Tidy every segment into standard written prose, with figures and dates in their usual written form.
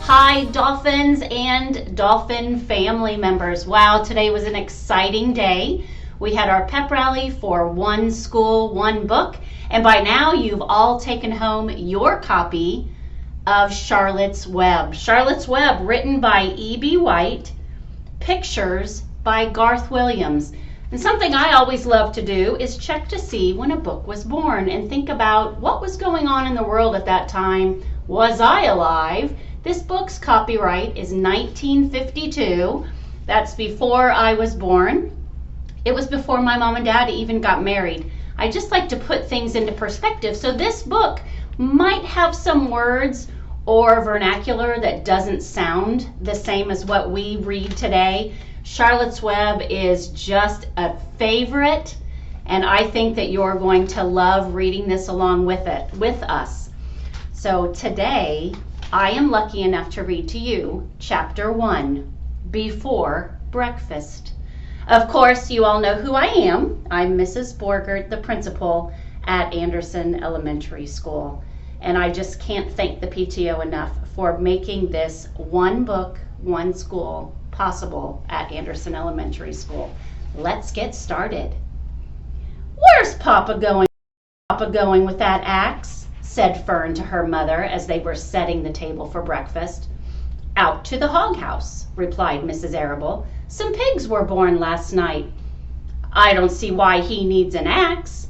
Hi, dolphins and dolphin family members. Wow, today was an exciting day. We had our pep rally for One School, One Book, and by now you've all taken home your copy of Charlotte's Web. Charlotte's Web, written by E.B. White, pictures by Garth Williams. And something I always love to do is check to see when a book was born and think about what was going on in the world at that time. Was I alive? This book's copyright is 1952. That's before I was born. It was before my mom and dad even got married. I just like to put things into perspective. So this book might have some words or vernacular that doesn't sound the same as what we read today. Charlotte's Web is just a favorite, and I think that you're going to love reading this along with us. So today, I am lucky enough to read to you Chapter 1, Before Breakfast. Of course, you all know who I am. I'm Mrs. Borgert, the principal at Anderson Elementary School. And I just can't thank the PTO enough for making this one book, one school possible at Anderson Elementary School. Let's get started. Where's Papa going with that axe? Said Fern to her mother as they were setting the table for breakfast. Out to the hog house, replied Mrs. Arable. Some pigs were born last night. I don't see why he needs an axe,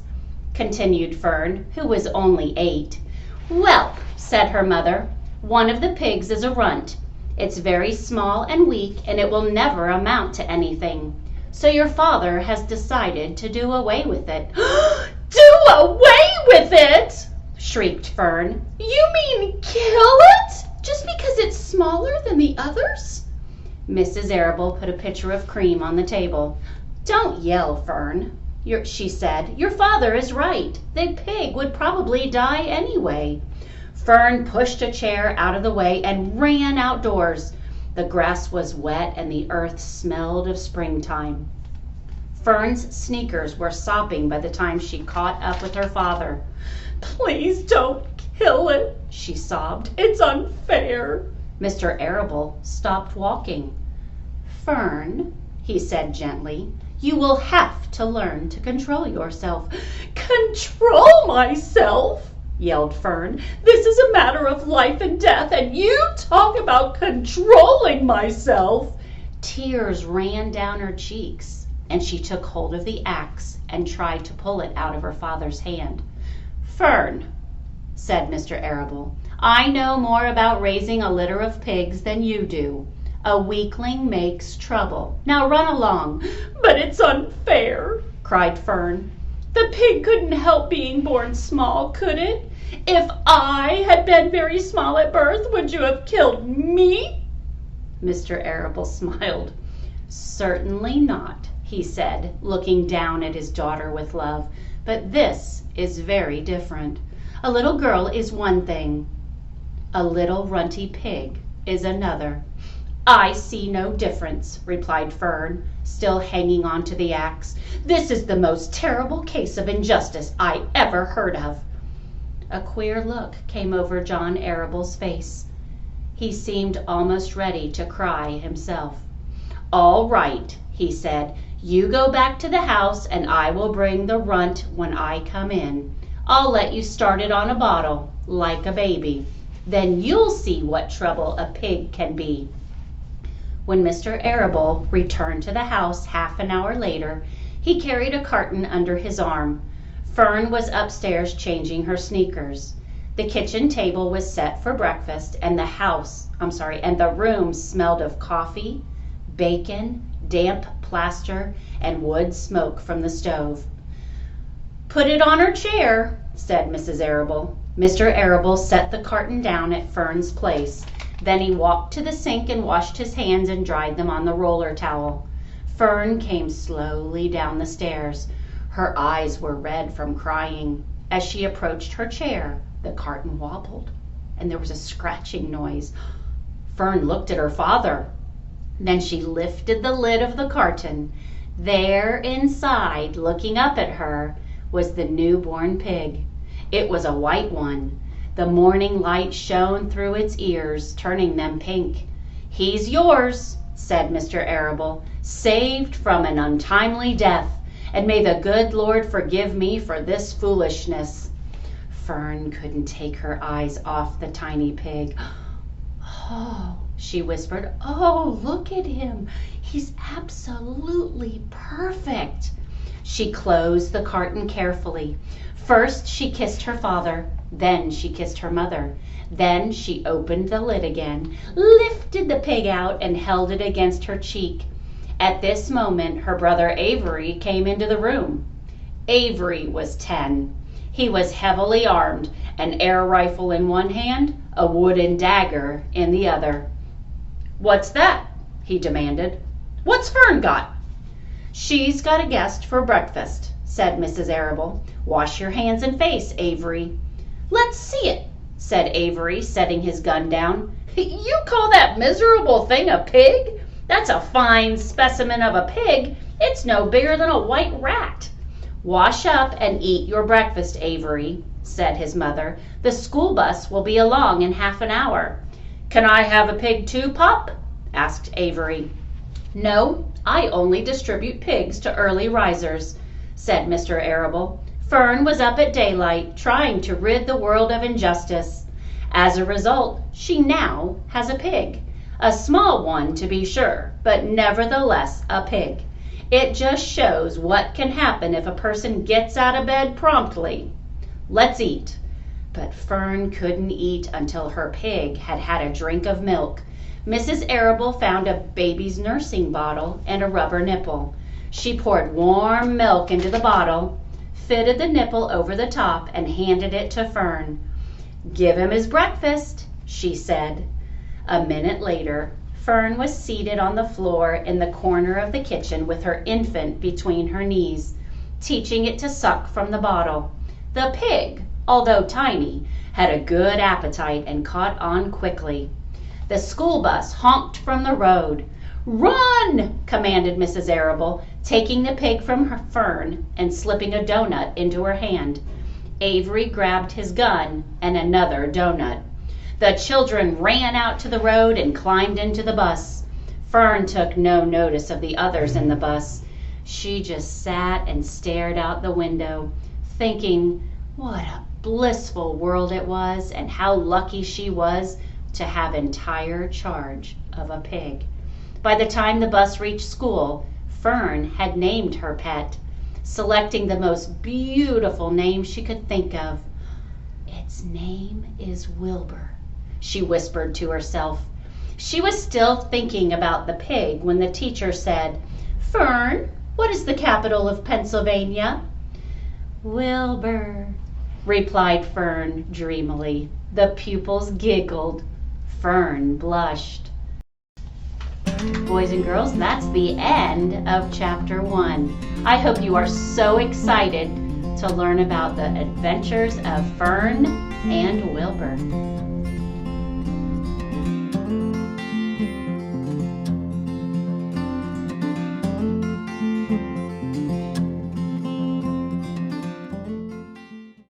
continued Fern, who was only 8. Well, said her mother, one of the pigs is a runt. It's very small and weak, and it will never amount to anything. So your father has decided to do away with it. Do away with it? Shrieked Fern. You mean kill it? Just because it's smaller than the others? Mrs. Arable put a pitcher of cream on the table. Don't yell, Fern, she said. Your father is right. The pig would probably die anyway. Fern pushed a chair out of the way and ran outdoors. The grass was wet and the earth smelled of springtime. Fern's sneakers were sopping by the time she caught up with her father. Please don't kill it, she sobbed. It's unfair. Mr. Arable stopped walking. Fern, he said gently, you will have to learn to control yourself. Control myself? Yelled Fern. This is a matter of life and death, and you talk about controlling myself. Tears ran down her cheeks, and she took hold of the axe and tried to pull it out of her father's hand. Fern, said Mr. Arable, I know more about raising a litter of pigs than you do. A weakling makes trouble. Now run along. But it's unfair, cried Fern. The pig couldn't help being born small, could it? If I had been very small at birth, would you have killed me? Mr. Arable smiled. Certainly not, he said, looking down at his daughter with love. But this is very different. A little girl is one thing. A little runty pig is another. I see no difference, replied Fern, still hanging on to the axe. This is the most terrible case of injustice I ever heard of. A queer look came over John Arable's face. He seemed almost ready to cry himself. All right, he said. You go back to the house and I will bring the runt when I come in. I'll let you start it on a bottle, like a baby. Then you'll see what trouble a pig can be. When Mr. Arable returned to the house half an hour later, he carried a carton under his arm. Fern was upstairs changing her sneakers. The kitchen table was set for breakfast, and the room smelled of coffee, bacon, damp plaster, and wood smoke from the stove. Put it on her chair, said Mrs. Arable. Mr. Arable set the carton down at Fern's place. Then he walked to the sink and washed his hands and dried them on the roller towel. Fern came slowly down the stairs. Her eyes were red from crying. As she approached her chair, the carton wobbled, and there was a scratching noise. Fern looked at her father. Then she lifted the lid of the carton. There inside, looking up at her, was the newborn pig. It was a white one. The morning light shone through its ears, turning them pink. "He's yours," said Mr. Arable, "saved from an untimely death, and may the good Lord forgive me for this foolishness." Fern couldn't take her eyes off the tiny pig. "Oh," she whispered, "oh, look at him. He's absolutely perfect." She closed the carton carefully. First she kissed her father, then she kissed her mother. Then she opened the lid again, lifted the pig out, and held it against her cheek. At this moment her brother Avery came into the room. Avery was 10. He was heavily armed, an air rifle in one hand, a wooden dagger in the other. "What's that?" he demanded. "What's Fern got?" "She's got a guest for breakfast," said Mrs. Arable. "Wash your hands and face, Avery." "Let's see it," said Avery, setting his gun down. "You call that miserable thing a pig? That's a fine specimen of a pig. It's no bigger than a white rat." "Wash up and eat your breakfast, Avery," said his mother. "The school bus will be along in half an hour." "Can I have a pig too, Pop?" asked Avery. "No, I only distribute pigs to early risers," said Mr. Arable. "Fern was up at daylight trying to rid the world of injustice. As a result, she now has a pig. A small one, to be sure, but nevertheless a pig. It just shows what can happen if a person gets out of bed promptly. Let's eat." But Fern couldn't eat until her pig had had a drink of milk. Mrs. Arable found a baby's nursing bottle and a rubber nipple. She poured warm milk into the bottle, fitted the nipple over the top, and handed it to Fern. "Give him his breakfast," she said. A minute later, Fern was seated on the floor in the corner of the kitchen with her infant between her knees, teaching it to suck from the bottle. The pig, although tiny, had a good appetite and caught on quickly. The school bus honked from the road. "Run!" commanded Mrs. Arable, taking the pig from her Fern and slipping a donut into her hand. Avery grabbed his gun and another donut. The children ran out to the road and climbed into the bus. Fern took no notice of the others in the bus. She just sat and stared out the window, thinking what a blissful world it was and how lucky she was to have entire charge of a pig. By the time the bus reached school, Fern had named her pet, selecting the most beautiful name she could think of. "Its name is Wilbur," she whispered to herself. She was still thinking about the pig when the teacher said, "Fern, what is the capital of Pennsylvania?" "Wilbur," replied Fern dreamily. The pupils giggled. Fern blushed. Boys and girls, that's the end of chapter 1. I hope you are so excited to learn about the adventures of Fern and Wilbur.